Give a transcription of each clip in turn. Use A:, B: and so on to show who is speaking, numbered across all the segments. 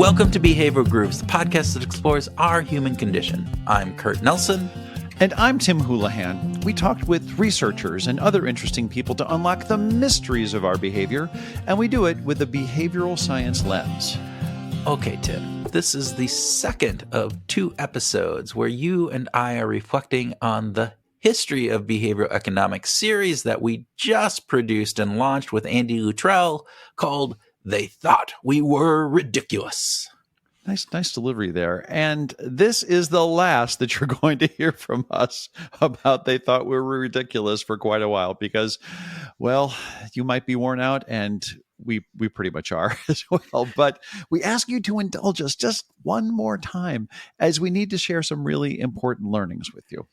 A: Welcome to Behavioral Grooves, the podcast that explores our human condition. I'm Kurt Nelson.
B: And I'm Tim Houlihan. We talked with researchers and other interesting people to unlock the mysteries of our behavior, and we do it with a behavioral science lens.
A: Okay, Tim, this is the second of 2 episodes where you and I are reflecting on the history of behavioral economics series that we just produced and launched with Andy Luttrell called They Thought We Were Ridiculous.
B: Nice delivery there. And this is the last that you're going to hear from us about They Thought We Were Ridiculous for quite a while because, well, you might be worn out and we pretty much are as well. But we ask you to indulge us just one more time as we need to share some really important learnings with you.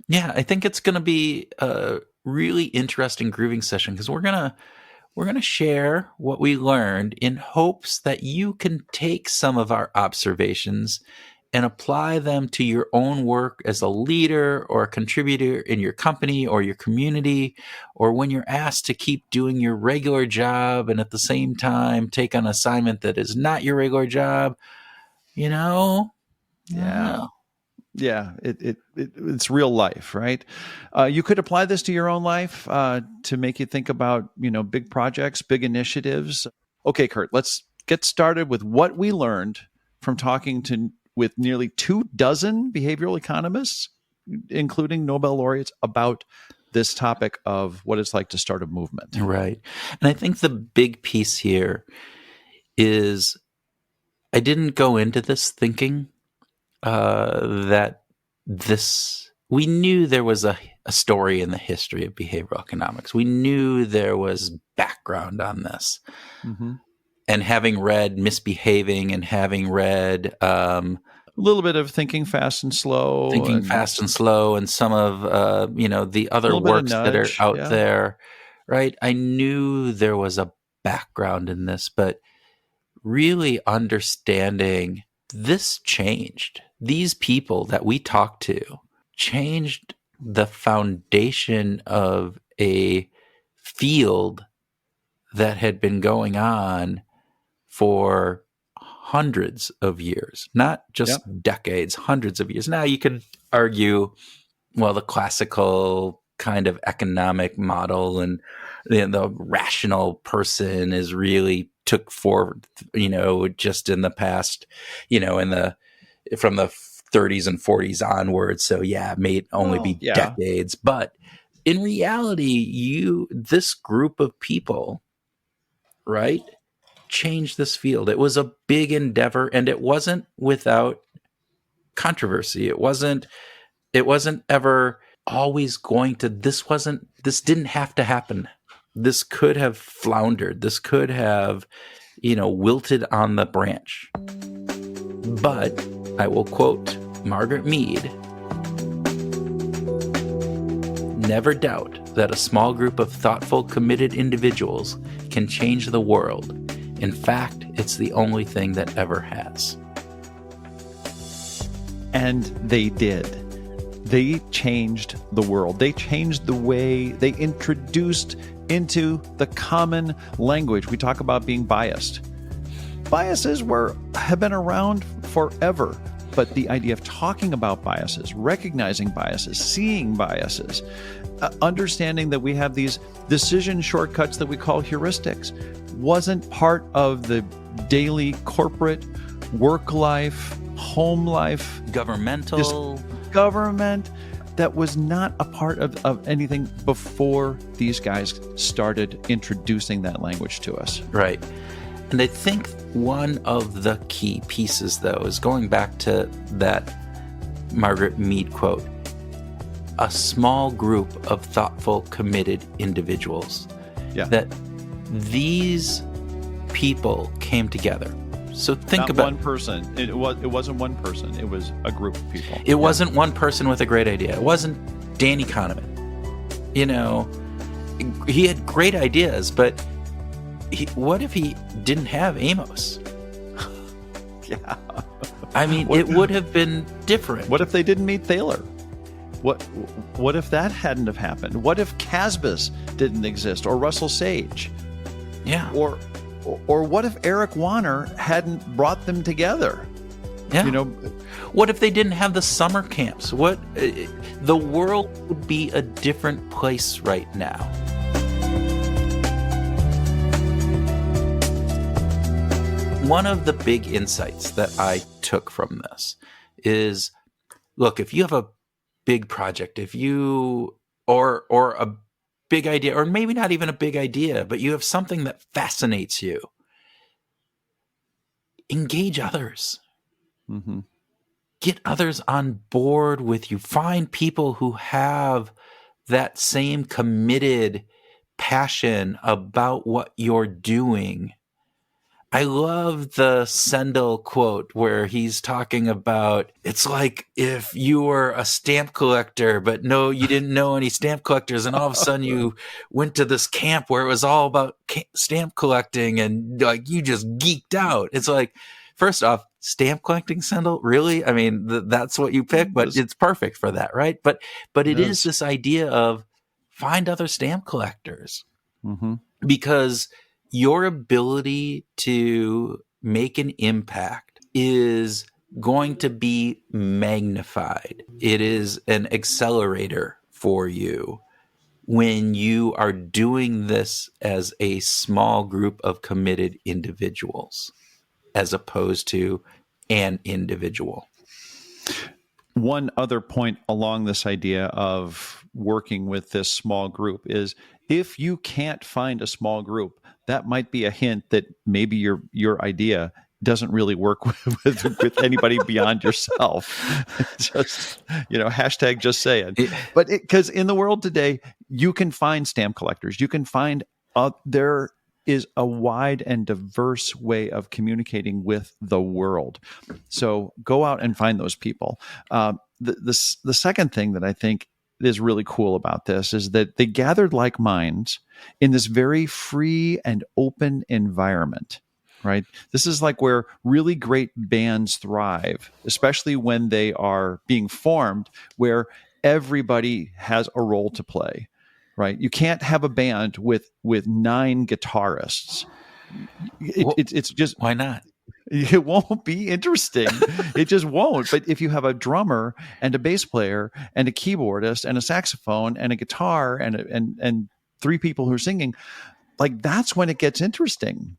A: Yeah, I think it's going to be a really interesting grooving session because we're going to share what we learned in hopes that you can take some of our observations and apply them to your own work as a leader or a contributor in your company or your community, or when you're asked to keep doing your regular job and at the same time take on an assignment that is not your regular job, you know?
B: Yeah, it's real life, right? You could apply this to your own life to make you think about, big projects, big initiatives. Okay, Kurt, let's get started with what we learned from talking with nearly 24 behavioral economists, including Nobel laureates, about this topic of what it's like to start a movement.
A: Right. And I think the big piece here is I didn't go into this thinking that we knew there was a story in the history of behavioral economics. We knew there was background on this. Mm-hmm. And having read Misbehaving and having read
B: a little bit of Thinking Fast and Slow.
A: And some of the other works that are out there, right? I knew there was a background in this, but really understanding this changed. These people that we talked to changed the foundation of a field that had been going on for hundreds of years, not just decades, hundreds of years. Now you could argue, well, the classical kind of economic model and the rational person is really took forward, just in the past, from the 30s and 40s onwards. So it may only be decades, but in reality, this group of people, right, changed this field. It was a big endeavor, and it wasn't without controversy. It wasn't ever always going to, this didn't have to happen. This could have floundered. This could have, wilted on the branch. But I will quote Margaret Mead, "Never doubt that a small group of thoughtful, committed individuals can change the world. In fact, it's the only thing that ever has."
B: And they did. They changed the world. They changed the way they introduced into the common language. We talk about being biased. Biases have been around forever, but the idea of talking about biases, recognizing biases, seeing biases, understanding that we have these decision shortcuts that we call heuristics wasn't part of the daily corporate work life, home life,
A: governmental
B: government. That was not a part of anything before these guys started introducing that language to us.
A: Right. And I think one of the key pieces, though, is going back to that Margaret Mead quote, a small group of thoughtful, committed individuals.
B: Yeah.
A: That these people came together. So think
B: Not
A: about
B: one person. It wasn't one person. It was a group of people.
A: It wasn't one person with a great idea. It wasn't Danny Kahneman. He had great ideas, but what if he didn't have Amos?
B: Yeah.
A: I mean, it would have been different.
B: What if they didn't meet Thaler? What if that hadn't have happened? What if Casbus didn't exist, or Russell Sage?
A: Yeah.
B: Or Or what if Eric Warner hadn't brought them together?
A: Yeah. What if they didn't have the summer camps? The world would be a different place right now. One of the big insights that I took from this is, look, if you have a big project, or a big idea, or maybe not even a big idea, but you have something that fascinates you, engage others.
B: Mm-hmm.
A: Get others on board with you. Find people who have that same committed passion about what you're doing. I love the Sendel quote where he's talking about, it's like if you were a stamp collector, but you didn't know any stamp collectors, and all of a sudden you went to this camp where it was all about stamp collecting, and like you just geeked out. It's like, first off, stamp collecting, Sendel? Really? I mean, that's what you pick, but it's perfect for that, right? But it is this idea of find other stamp collectors.
B: Mm-hmm.
A: Because your ability to make an impact is going to be magnified. It is an accelerator for you when you are doing this as a small group of committed individuals, as opposed to an individual.
B: One other point along this idea of working with this small group is, if you can't find a small group, that might be a hint that maybe your idea doesn't really work with anybody beyond yourself. Just, hashtag just saying. But because in the world today, you can find stamp collectors. You can find there is a wide and diverse way of communicating with the world. So go out and find those people. The second thing that I think is really cool about this is that they gathered like minds in this very free and open environment, right? This is like where really great bands thrive, especially when they are being formed, where everybody has a role to play, right? You can't have a band with 9 guitarists. It's just,
A: why not?
B: It won't be interesting. It just won't. But if you have a drummer and a bass player and a keyboardist and a saxophone and a guitar and 3 people who are singing, like, that's when it gets interesting,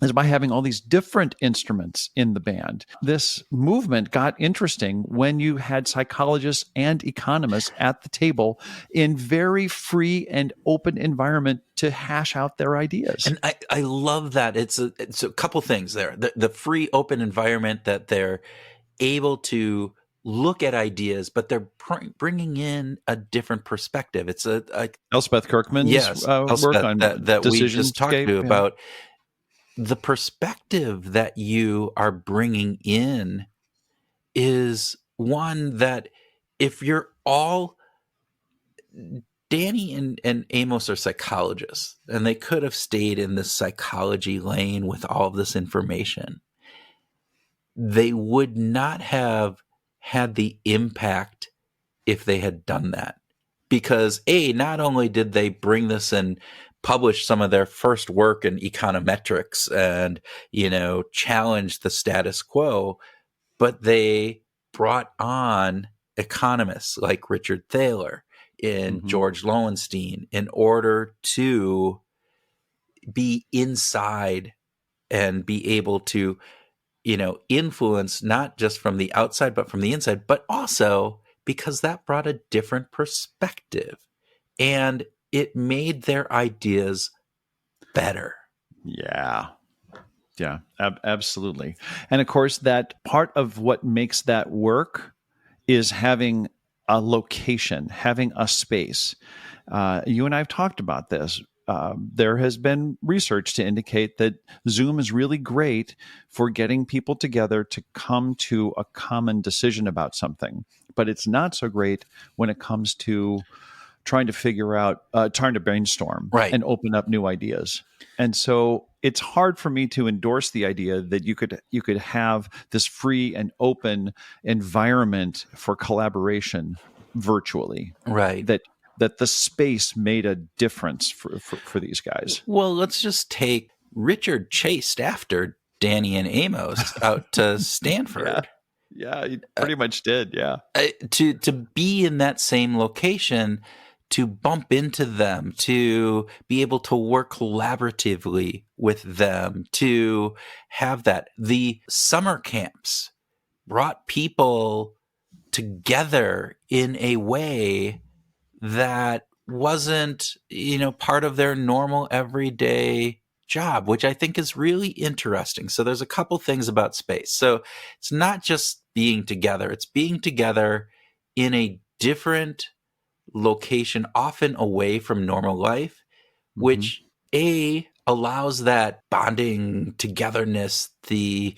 B: is by having all these different instruments in the band. This movement got interesting when you had psychologists and economists at the table in very free and open environment to hash out their ideas.
A: And I love that. It's a couple things there. The free open environment, that they're able to look at ideas, but they're bringing in a different perspective. It's
B: Elspeth Kirkman's work on
A: that we just talked to about. The perspective that you are bringing in is one that, if you're all, Danny and Amos are psychologists, and they could have stayed in this psychology lane with all of this information. They would not have had the impact if they had done that. Because not only did they bring this and publish some of their first work in econometrics and, challenge the status quo, but they brought on economists like Richard Thaler and George Lowenstein in order to be inside and be able to, influence not just from the outside, but from the inside, but also because that brought a different perspective. And it made their ideas better.
B: Yeah, absolutely. And of course, that part of what makes that work is having a location, having a space. You and I have talked about this. There has been research to indicate that Zoom is really great for getting people together to come to a common decision about something, but it's not so great when it comes to trying to brainstorm,
A: right,
B: and open up new ideas. And so it's hard for me to endorse the idea that you could have this free and open environment for collaboration virtually.
A: Right.
B: That the space made a difference for these guys.
A: Well, let's just take Richard chased after Danny and Amos out to Stanford.
B: Yeah, he pretty much did. Yeah.
A: To be in that same location, to bump into them, to be able to work collaboratively with them, to have that. The summer camps brought people together in a way that wasn't, part of their normal everyday job, which I think is really interesting. So there's a couple things about space. So it's not just being together, it's being together in a different location, often away from normal life, which allows that bonding, togetherness, the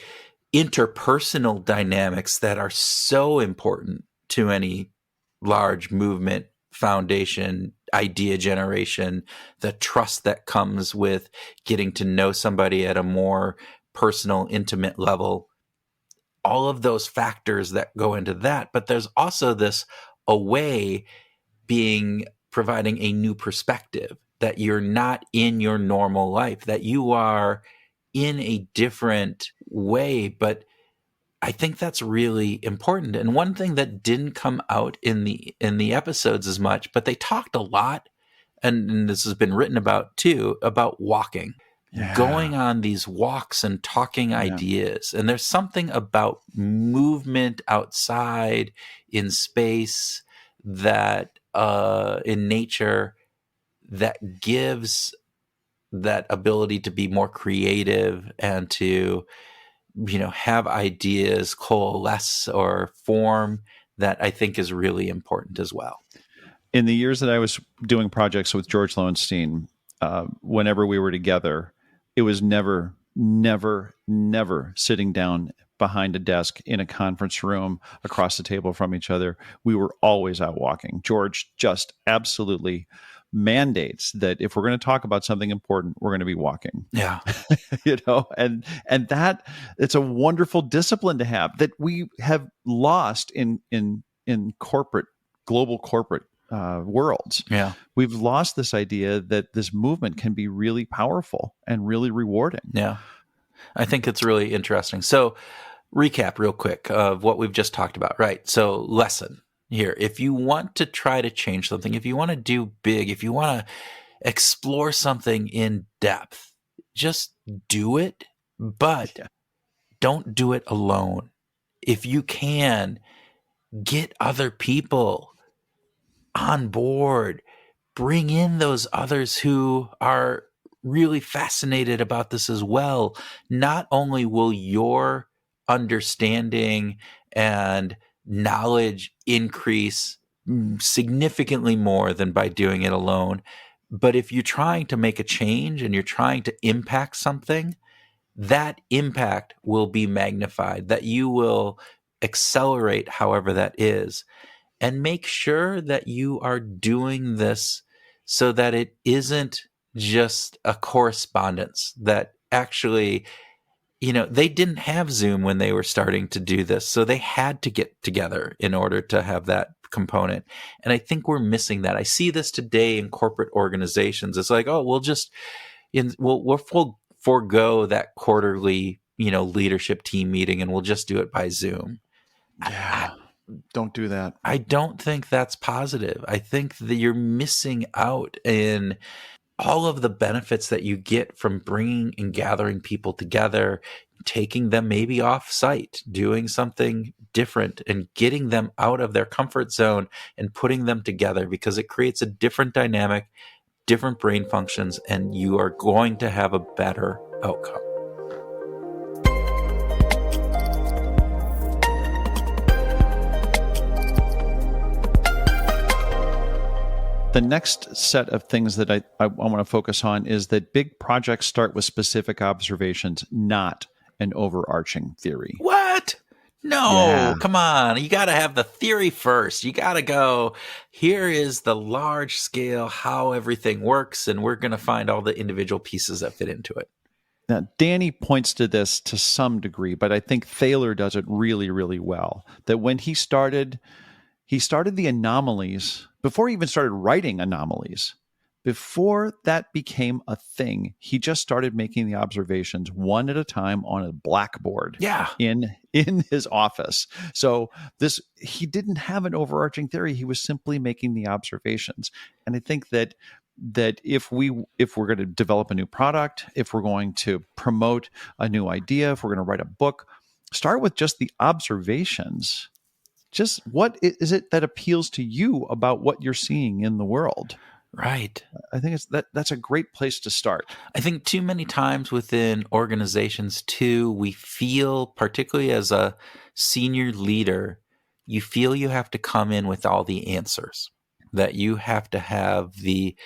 A: interpersonal dynamics that are so important to any large movement, foundation, idea generation, the trust that comes with getting to know somebody at a more personal, intimate level, all of those factors that go into that. But there's also this away providing a new perspective, that you're not in your normal life, that you are in a different way. But I think that's really important. And one thing that didn't come out in the episodes as much, but they talked a lot, and this has been written about too, about walking. Yeah. Going on these walks and talking ideas. And there's something about movement outside in space, that in nature, that gives that ability to be more creative and to have ideas coalesce or form, that I think is really important as well.
B: In the years that I was doing projects with George Lowenstein, whenever we were together, it was never sitting down behind a desk in a conference room across the table from each other. We were always out walking. George just absolutely mandates that if we're going to talk about something important, we're going to be walking.
A: Yeah.
B: And that it's a wonderful discipline to have that we have lost in global corporate worlds.
A: Yeah.
B: We've lost this idea that this movement can be really powerful and really rewarding.
A: Yeah. I think it's really interesting. So recap real quick of what we've just talked about, right? So lesson here. If you want to try to change something, if you want to do big, if you want to explore something in depth, just do it, but don't do it alone. If you can, get other people on board, bring in those others who are really fascinated about this as well. Not only will your understanding and knowledge increase significantly more than by doing it alone, but if you're trying to make a change and you're trying to impact something, that impact will be magnified, that you will accelerate however that is. And make sure that you are doing this so that it isn't just a correspondence, that actually, they didn't have Zoom when they were starting to do this. So they had to get together in order to have that component. And I think we're missing that. I see this today in corporate organizations. It's like, oh, we'll forego that quarterly, leadership team meeting, and we'll just do it by Zoom.
B: Yeah. Don't do that.
A: I don't think that's positive. I think that you're missing out in all of the benefits that you get from bringing and gathering people together, taking them maybe off site, doing something different, and getting them out of their comfort zone and putting them together, because it creates a different dynamic, different brain functions, and you are going to have a better outcome.
B: The next set of things that I want to focus on is that big projects start with specific observations, not an overarching theory.
A: What? No, Come on. You got to have the theory first. You got to go, here is the large scale, how everything works, and we're going to find all the individual pieces that fit into it.
B: Now, Danny points to this to some degree, but I think Thaler does it really, really well. That when he started the anomalies, before he even started writing anomalies, Before that became a thing, he just started making the observations one at a time on a blackboard
A: Yeah.
B: in his office. So he didn't have an overarching theory. He was simply making the observations. And I think that if we're going to develop a new product, if we're going to promote a new idea, if we're going to write a book, start with just the observations. Just what is it that appeals to you about what you're seeing in the world?
A: Right.
B: I think that's a great place to start.
A: I think too many times within organizations too, we feel, particularly as a senior leader, you feel you have to come in with all the answers, that you have to have the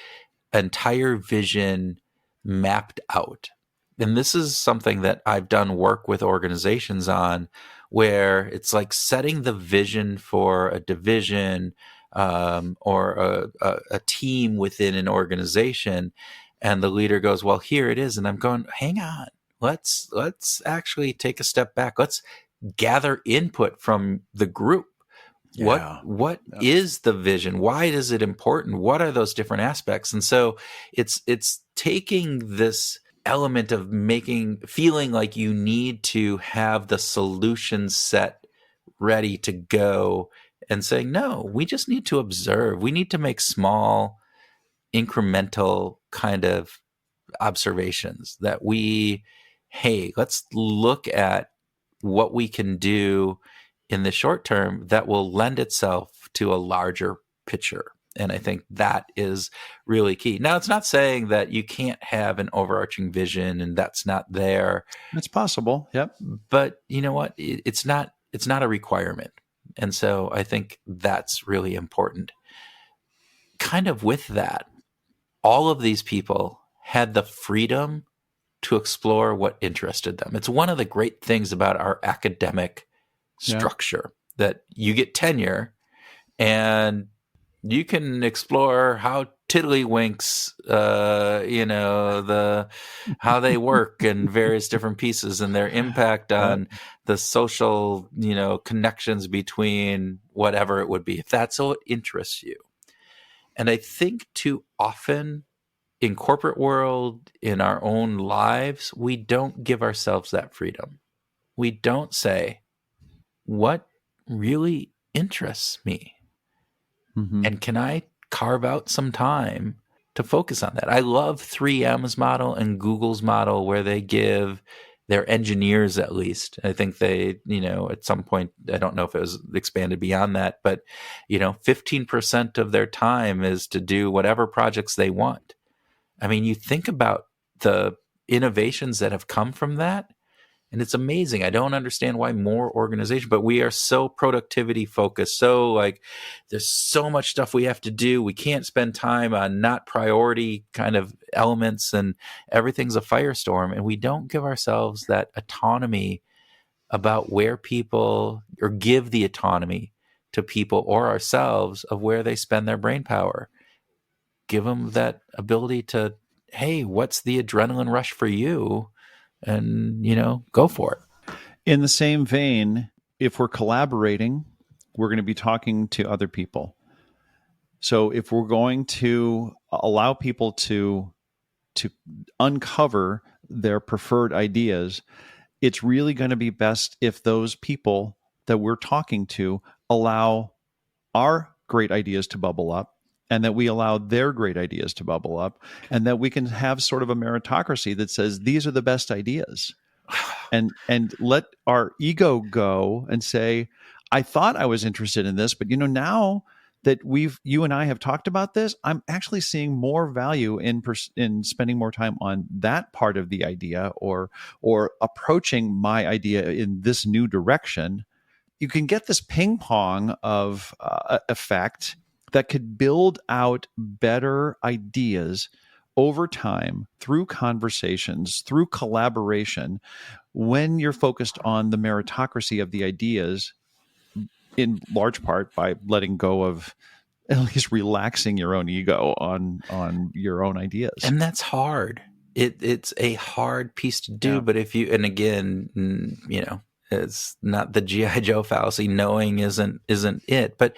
A: entire vision mapped out. And this is something that I've done work with organizations on, where it's like setting the vision for a division or a team within an organization, and the leader goes, "Well, here it is," and I'm going, "Hang on, let's actually take a step back. Let's gather input from the group.
B: Yeah.
A: What is the vision? Why is it important? What are those different aspects?" And so it's taking this element of feeling like you need to have the solution set ready to go, and saying, no, we just need to observe. We need to make small incremental kind of observations that hey, let's look at what we can do in the short term that will lend itself to a larger picture. And I think that is really key. Now, it's not saying that you can't have an overarching vision and that's not there.
B: It's possible. Yep.
A: But you know what? It's not a requirement. And so I think that's really important. Kind of with that, all of these people had the freedom to explore what interested them. It's one of the great things about our academic structure, that you get tenure and you can explore how tiddlywinks, how they work in various different pieces and their impact on the social, connections between whatever it would be, if that's what interests you. And I think too often in corporate world, in our own lives, we don't give ourselves that freedom. We don't say, what really interests me? Mm-hmm. And can I carve out some time to focus on that? I love 3M's model and Google's model, where they give their engineers, at least, I think they, at some point, I don't know if it was expanded beyond that, but, 15% of their time is to do whatever projects they want. I mean, you think about the innovations that have come from that, and it's amazing. I don't understand why more organizations, but we are so productivity focused. So like there's so much stuff we have to do. We can't spend time on not priority kind of elements, and everything's a firestorm. And we don't give ourselves that autonomy about where people, or give the autonomy to people or ourselves of where they spend their brain power. Give them that ability to, hey, what's the adrenaline rush for you? And, go for it.
B: In the same vein, if we're collaborating, we're going to be talking to other people. So if we're going to allow people to uncover their preferred ideas, it's really going to be best if those people that we're talking to allow our great ideas to bubble up, and that we allow their great ideas to bubble up, and that we can have sort of a meritocracy that says these are the best ideas, and let our ego go and say, I thought I was interested in this, but now that you and I have talked about this, I'm actually seeing more value in spending more time on that part of the idea, or approaching my idea in this new direction. You can get this ping pong of effect that could build out better ideas over time through conversations, through collaboration, when you're focused on the meritocracy of the ideas, in large part by letting go of, at least relaxing your own ego on your own ideas.
A: And that's hard. It's a hard piece to do, but if you, and again, it's not the G.I. Joe fallacy, knowing isn't it, but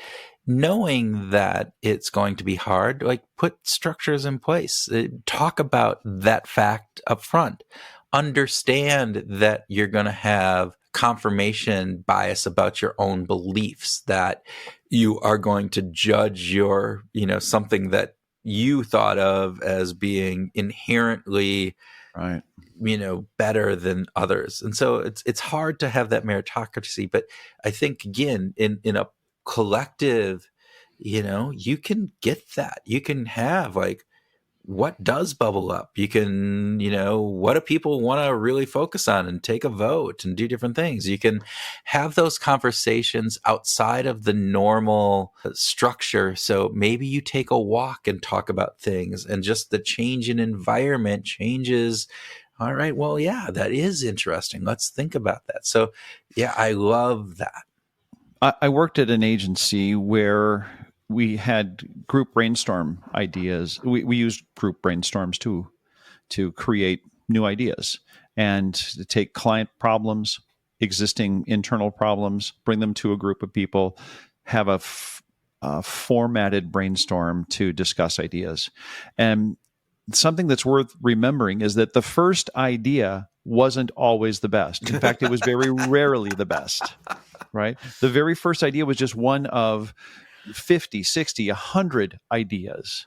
A: knowing that it's going to be hard, like put structures in place. Talk about that fact up front. Understand that you're going to have confirmation bias about your own beliefs, that you are going to judge your, something that you thought of as being inherently
B: right,
A: better than others. And so it's hard to have that meritocracy. But I think, again, in a collective, you can get that. You can have, like, what does bubble up? You can, what do people want to really focus on, and take a vote and do different things. You can have those conversations outside of the normal structure. So maybe you take a walk and talk about things, and just the change in environment changes. All right, well, yeah, that is interesting. Let's think about that. So, yeah, I love that.
B: I worked at an agency where we had group brainstorm ideas. We used group brainstorms to create new ideas and to take client problems, existing internal problems, bring them to a group of people, have a formatted brainstorm to discuss ideas. And something that's worth remembering is that the first idea wasn't always the best. In fact, it was very rarely the best, right? The very first idea was just one of 50, 60, 100 ideas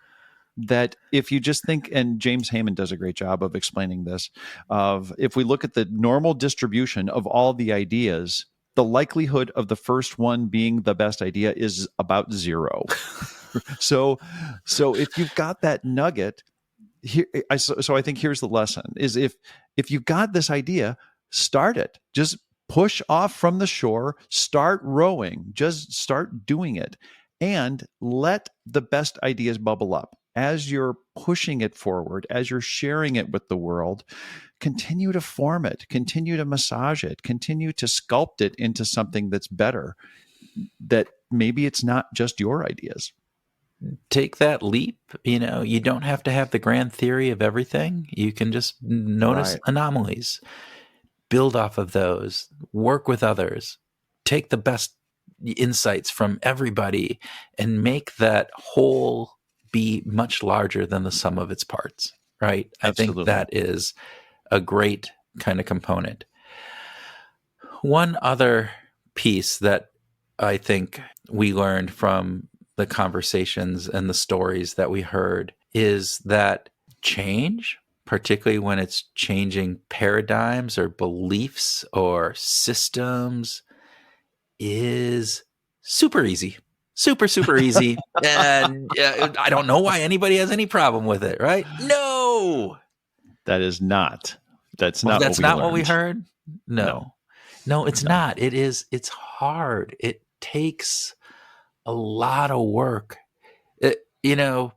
B: that, if you just think, and James Heyman does a great job of explaining this, of if we look at the normal distribution of all the ideas, the likelihood of the first one being the best idea is about 0. So if you've got that nugget, so I think here's the lesson: is if you got this idea, start it. Just push off from the shore, start rowing, just start doing it, and let the best ideas bubble up. As you're pushing it forward, as you're sharing it with the world, continue to form it, continue to massage it, continue to sculpt it into something that's better, that maybe it's not just your ideas.
A: Take that leap. You don't have to have the grand theory of everything. You can just notice anomalies, build off of those, work with others, take the best insights from everybody, and make that whole be much larger than the sum of its parts, right?
B: Absolutely.
A: I think that is a great kind of component. One other piece that I think we learned from the conversations and the stories that we heard is that change, particularly when it's changing paradigms or beliefs or systems, is super easy. Super easy. And I don't know why anybody has any problem with it, right? No.
B: That's not
A: what we heard. No, it's not. It's hard. It takes a lot of work.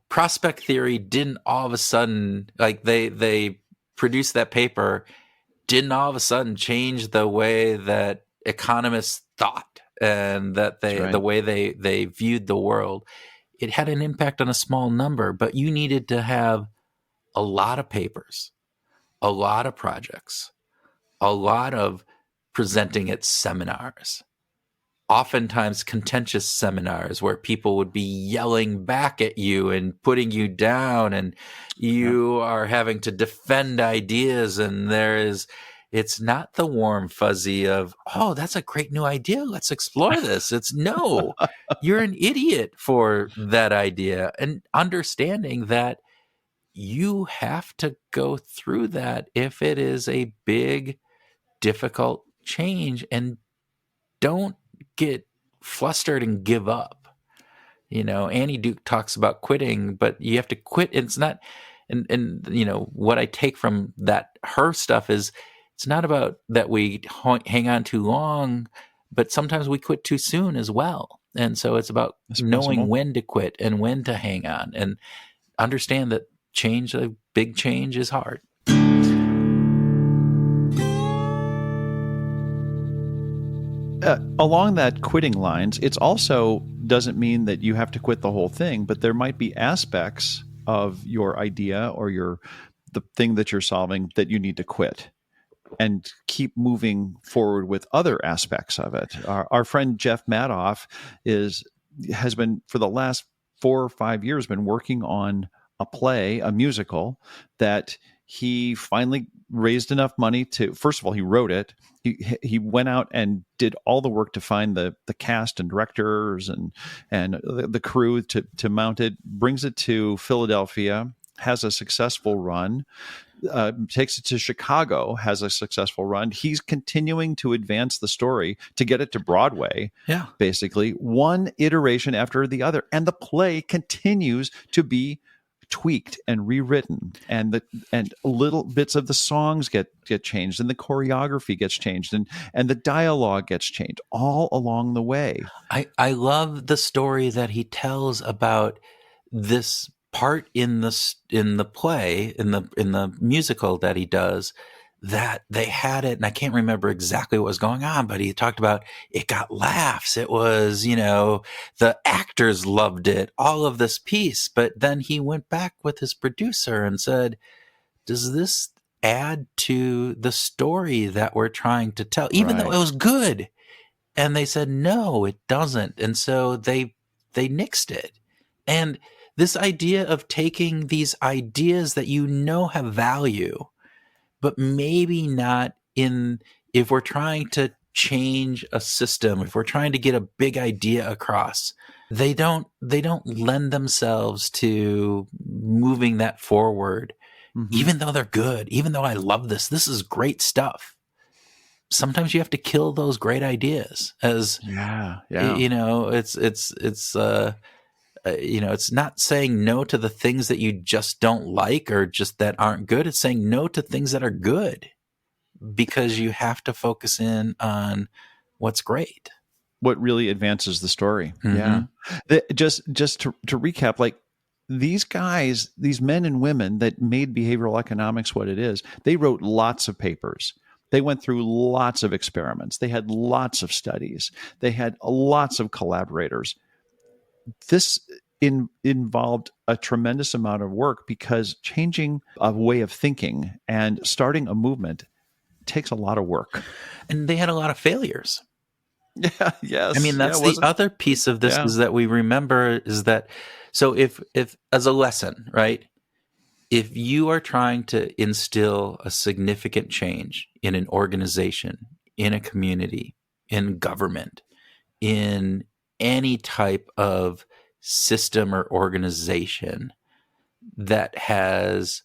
A: Prospect theory didn't all of a sudden, like they produced that paper, didn't all of a sudden change the way that economists thought and that the way they viewed the world. It had an impact on a small number, but you needed to have a lot of papers, a lot of projects, a lot of presenting at seminars, oftentimes contentious seminars where people would be yelling back at you and putting you down, and you are having to defend ideas. And it's not the warm fuzzy of, oh, that's a great new idea, let's explore this. It's no, you're an idiot for that idea. And understanding that you have to go through that if it is a big, difficult change, and don't get flustered and give up. Annie Duke talks about quitting, but you have to quit. It's not, and what I take from her stuff is, it's not about that we hang on too long, but sometimes we quit too soon as well. And so it's about knowing when to quit and when to hang on, and understand that a big change is hard.
B: Along that quitting lines, it's also doesn't mean that you have to quit the whole thing, but there might be aspects of your idea or the thing that you're solving that you need to quit and keep moving forward with other aspects of it. Our friend Jeff Madoff is has been, for the last 4 or 5 years, been working on a play, a musical that he finally raised enough money to. First of all, he wrote it. He went out and did all the work to find the cast and directors and the crew to mount it. Brings it to Philadelphia, has a successful run. Takes it to Chicago, has a successful run. He's continuing to advance the story to get it to Broadway.
A: Yeah.
B: Basically, one iteration after the other. And the play continues to be tweaked and rewritten, and little bits of the songs get changed, and the choreography gets changed, and the dialogue gets changed all along the way.
A: I love the story that he tells about this part in the play, in the musical that he does, that they had it, and I can't remember exactly what was going on, but he talked about it got laughs. It was, the actors loved it, all of this piece. But then he went back with his producer and said, does this add to the story that we're trying to tell, even though it was good? And they said, no, it doesn't. And so they nixed it. And this idea of taking these ideas that have value, but maybe not if we're trying to change a system, if we're trying to get a big idea across, they don't lend themselves to moving that forward, even though they're good, even though I love this. This is great stuff. Sometimes you have to kill those great ideas it's not saying no to the things that you just don't like or just that aren't good. It's saying no to things that are good, because you have to focus in on what's great,
B: what really advances the story.
A: Mm-hmm.
B: Yeah. Just to recap, like these guys, these men and women that made behavioral economics what it is, they wrote lots of papers. They went through lots of experiments. They had lots of studies. They had lots of collaborators. This involved a tremendous amount of work, because changing a way of thinking and starting a movement takes a lot of work.
A: And they had a lot of failures.
B: Yeah, yes.
A: I mean, that's the other piece of this is that we remember is that, so if as a lesson, right, if you are trying to instill a significant change in an organization, in a community, in government, in any type of system or organization that has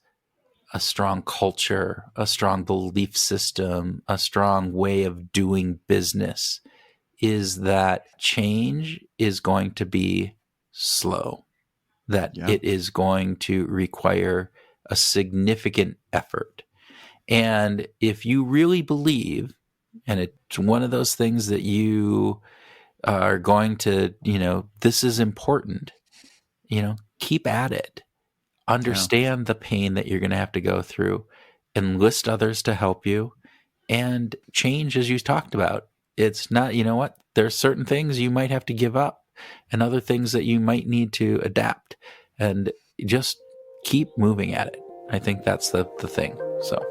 A: a strong culture, a strong belief system, a strong way of doing business, is that change is going to be slow, that it is going to require a significant effort. And if you really believe, and it's one of those things that you are going to, this is important, keep at it. Understand the pain that you're going to have to go through, enlist others to help you, and change, as you talked about. It's not, there's certain things you might have to give up and other things that you might need to adapt, and just keep moving at it. I think that's the thing. So,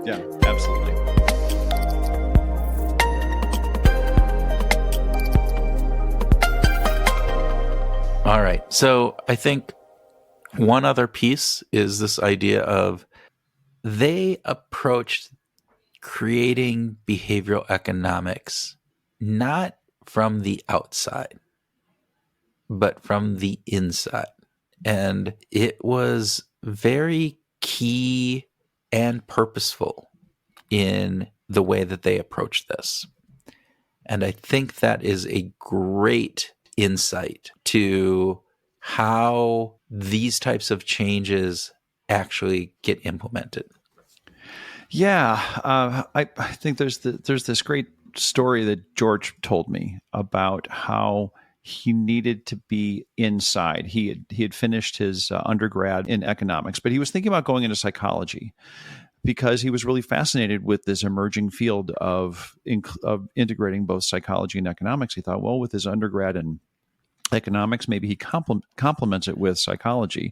B: yeah, absolutely.
A: All right. So I think one other piece is this idea of they approached creating behavioral economics not from the outside, but from the inside. And it was very key and purposeful in the way that they approached this. And I think that is a great insight to how these types of changes actually get implemented.
B: Yeah, I think there's this great story that George told me about how he needed to be inside. He had finished his undergrad in economics, but he was thinking about going into psychology because he was really fascinated with this emerging field of integrating both psychology and economics. He thought, well, with his undergrad in economics, maybe he complements it with psychology.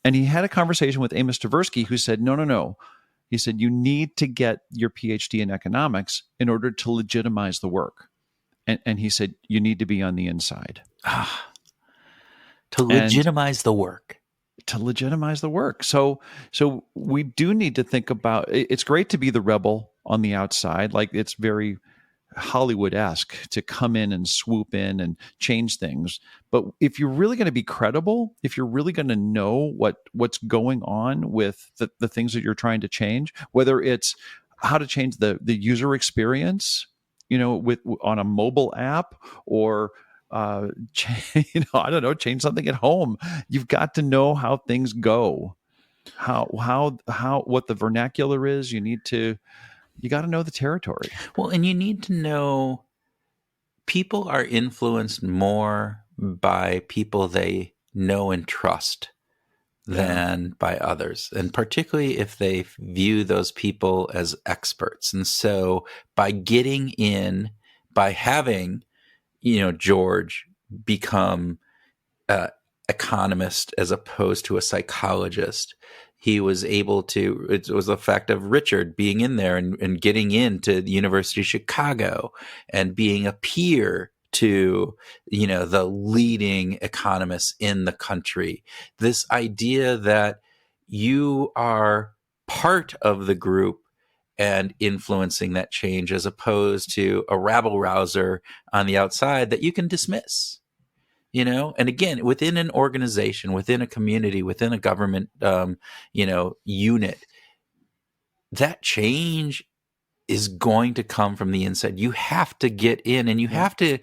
B: And he had a conversation with Amos Tversky, who said, no. He said, you need to get your PhD in economics in order to legitimize the work. And he said, you need to be on the inside.
A: To
B: And
A: legitimize the work.
B: To legitimize the work. So we do need to think about, it's great to be the rebel on the outside. Like, it's very Hollywood-esque to come in and swoop in and change things. But if you're really going to be credible, if you're really going to know what's going on with the things that you're trying to change, whether it's how to change the user experience, with on a mobile app, or I don't know, change something at home. You've got to know how things go, how what the vernacular is. You got to know the territory.
A: Well, and you need to know people are influenced more by people they know and trust than by others, and particularly if they view those people as experts. And so by getting in, by having, George become economist as opposed to a psychologist, he was able to, it was the fact of Richard being in there and getting into the University of Chicago and being a peer to, the leading economists in the country. This idea that you are part of the group and influencing that change, as opposed to a rabble rouser on the outside that you can dismiss. And again, within an organization, within a community, within a government, unit, that change is going to come from the inside. You have to get in, and you have to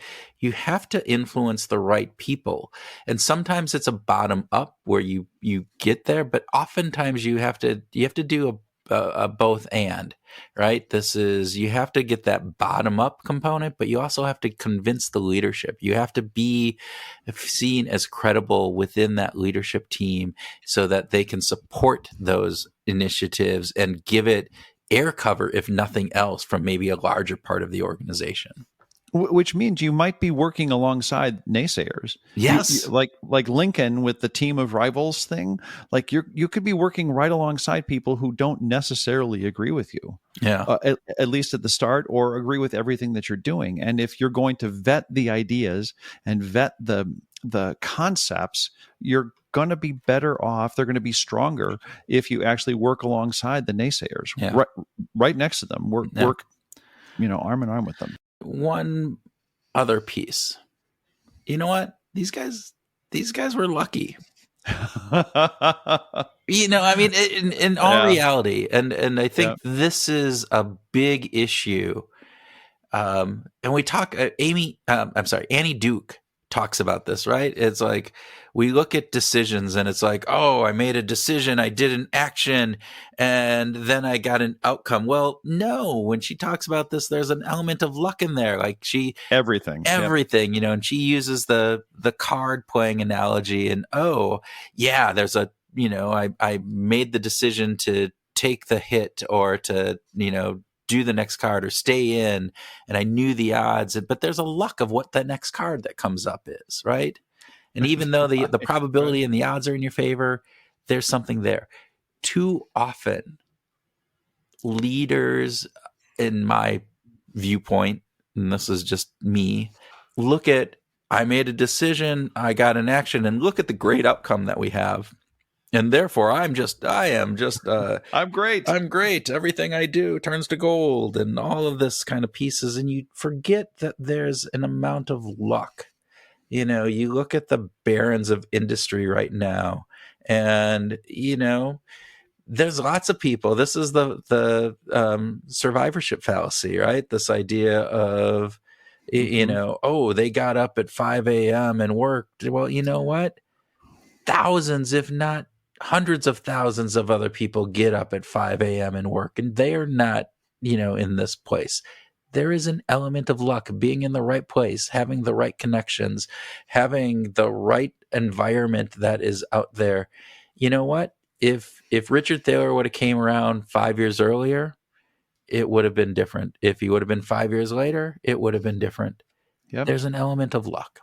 A: influence the right people. And sometimes it's a bottom up where you get there, but oftentimes you have to do a both and, right? You have to get that bottom up component, but you also have to convince the leadership. You have to be seen as credible within that leadership team so that they can support those initiatives and give it air cover, if nothing else, from maybe a larger part of the organization.
B: Which means you might be working alongside naysayers.
A: Yes.
B: Like Lincoln with the team of rivals thing. Like, you could be working right alongside people who don't necessarily agree with you.
A: Yeah.
B: At least at the start, or agree with everything that you're doing. And if you're going to vet the ideas and vet the concepts, you're going to be better off. They're going to be stronger if you actually work alongside the naysayers, right next to them. Work, arm in arm with them.
A: One other piece. You know what? These guys were lucky. In all reality, and I think this is a big issue. And we talk, Annie Duke talks about this, right? It's like, we look at decisions and it's like, oh, I made a decision, I did an action, and then I got an outcome. Well, no, when she talks about this, there's an element of luck in there. Like, everything, and she uses the card playing analogy, and there's I made the decision to take the hit, or to, do the next card, or stay in, and I knew the odds, but there's a luck of what the next card that comes up is, right? And even though the probability and the odds are in your favor, there's something there. Too often, leaders, in my viewpoint, and this is just me, look at, I made a decision, I got an action, and look at the great outcome that we have. And therefore, I'm great. I'm great. Everything I do turns to gold, and all of this kind of pieces. And you forget that there's an amount of luck. You look at the barons of industry right now, and, there's lots of people. This is the survivorship fallacy, right? This idea of, they got up at 5 a.m. and worked. Well, you know what? Thousands, if not hundreds of thousands of other people get up at 5 a.m. and work, and they are not, in this place. There is an element of luck, being in the right place, having the right connections, having the right environment that is out there. You know what? If Richard Thaler would have came around 5 years earlier, it would have been different. If he would have been 5 years later, it would have been different. Yep. There's an element of luck.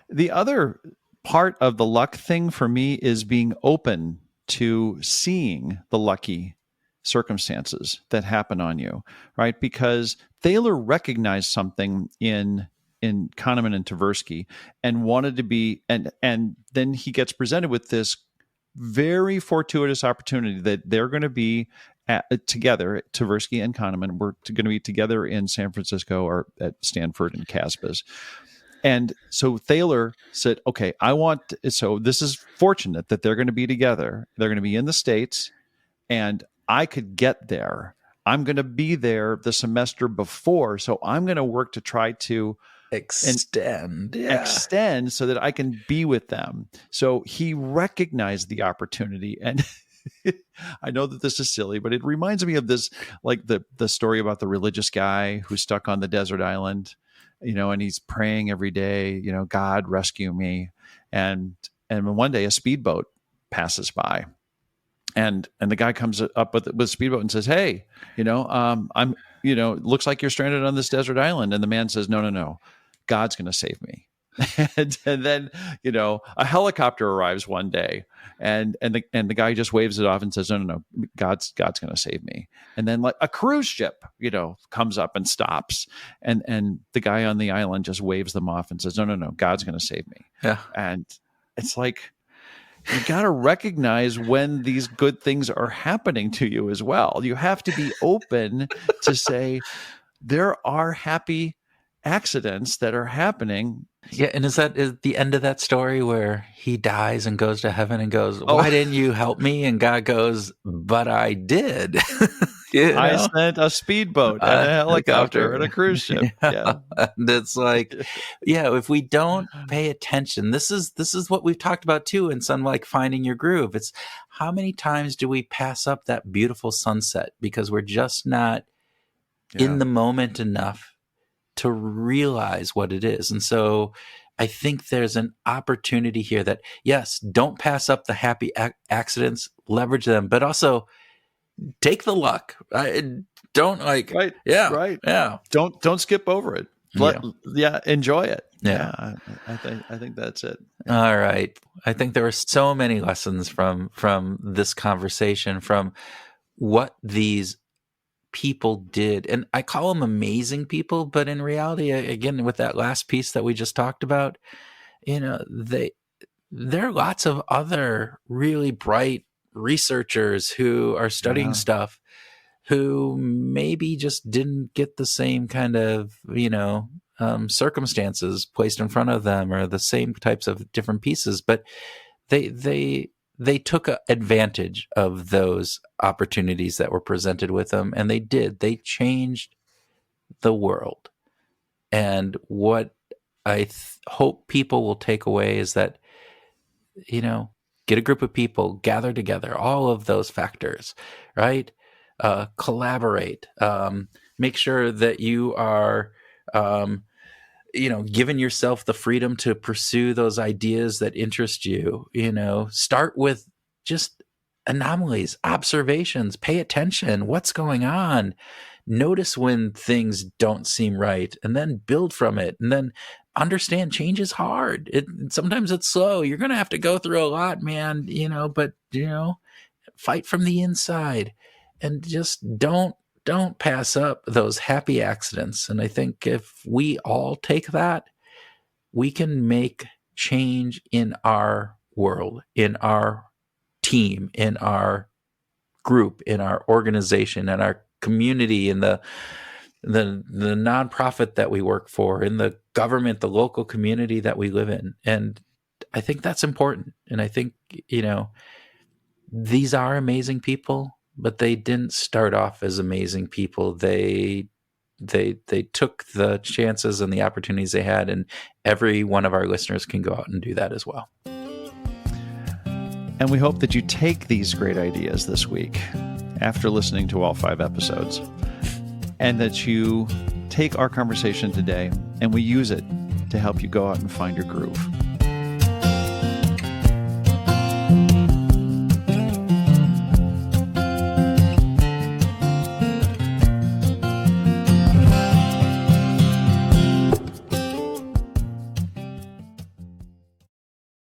B: The other part of the luck thing for me is being open to seeing the lucky circumstances that happen on you, right? Because Thaler recognized something in in Kahneman and Tversky and wanted to be, and then he gets presented with this very fortuitous opportunity that they're going to be together. Tversky and Kahneman were going to be together in San Francisco or at Stanford and Casbah. And so Thaler said, okay, so this is fortunate that they're going to be together. They're going to be in the States and I could get there. I'm going to be there the semester before. So I'm going to work to try to extend so that I can be with them. So he recognized the opportunity. And I know that this is silly, but it reminds me of this, like the story about the religious guy who's stuck on the desert island, and he's praying every day, God rescue me. And one day a speedboat passes by and the guy comes up with a speedboat and says, hey, I'm, looks like you're stranded on this desert island. And the man says, no, God's going to save me. and then, a helicopter arrives one day and the guy just waves it off and says, no, God's going to save me. And then like a cruise ship, comes up and stops and the guy on the island just waves them off and says, no, God's going to save me.
A: Yeah.
B: And it's like, you got to recognize when these good things are happening to you as well. You have to be open to say there are happy accidents that are happening.
A: Yeah, and is the end of that story where he dies and goes to heaven and goes, why didn't you help me? And God goes, but I did.
B: I sent a speedboat and a helicopter and a cruise ship. Yeah.
A: And it's like, if we don't pay attention, this is what we've talked about too in some like finding your groove. It's how many times do we pass up that beautiful sunset because we're just not in the moment enough to realize what it is. And so I think there's an opportunity here that, yes, don't pass up the happy accidents, leverage them, but also take the luck. Don't like,
B: right.
A: Yeah. Yeah.
B: Don't skip over it. Enjoy it.
A: Yeah.
B: I think that's it.
A: All right. I think there were so many lessons from this conversation, from what these people did. And I call them amazing people, but in reality, again, with that last piece that we just talked about, there are lots of other really bright researchers who are studying stuff who maybe just didn't get the same kind of, circumstances placed in front of them or the same types of different pieces, but they took advantage of those opportunities that were presented with them, and they changed the world. And what I hope people will take away is that, get a group of people, gather together, all of those factors, right? Collaborate, make sure that you are, giving yourself the freedom to pursue those ideas that interest you. Start with just anomalies, observations, pay attention, what's going on, notice when things don't seem right, and then build from it. And then understand change is hard. Sometimes it's slow. You're going to have to go through a lot, man, but fight from the inside and just don't pass up those happy accidents. And I think if we all take that, we can make change in our world, in our team, in our group, in our organization, in our community, in the nonprofit that we work for, in the government, the local community that we live in. And I think that's important. And I think, these are amazing people, but they didn't start off as amazing people. They took the chances and the opportunities they had, and every one of our listeners can go out and do that as well.
B: And we hope that you take these great ideas this week after listening to all 5 episodes, and that you take our conversation today and we use it to help you go out and find your groove.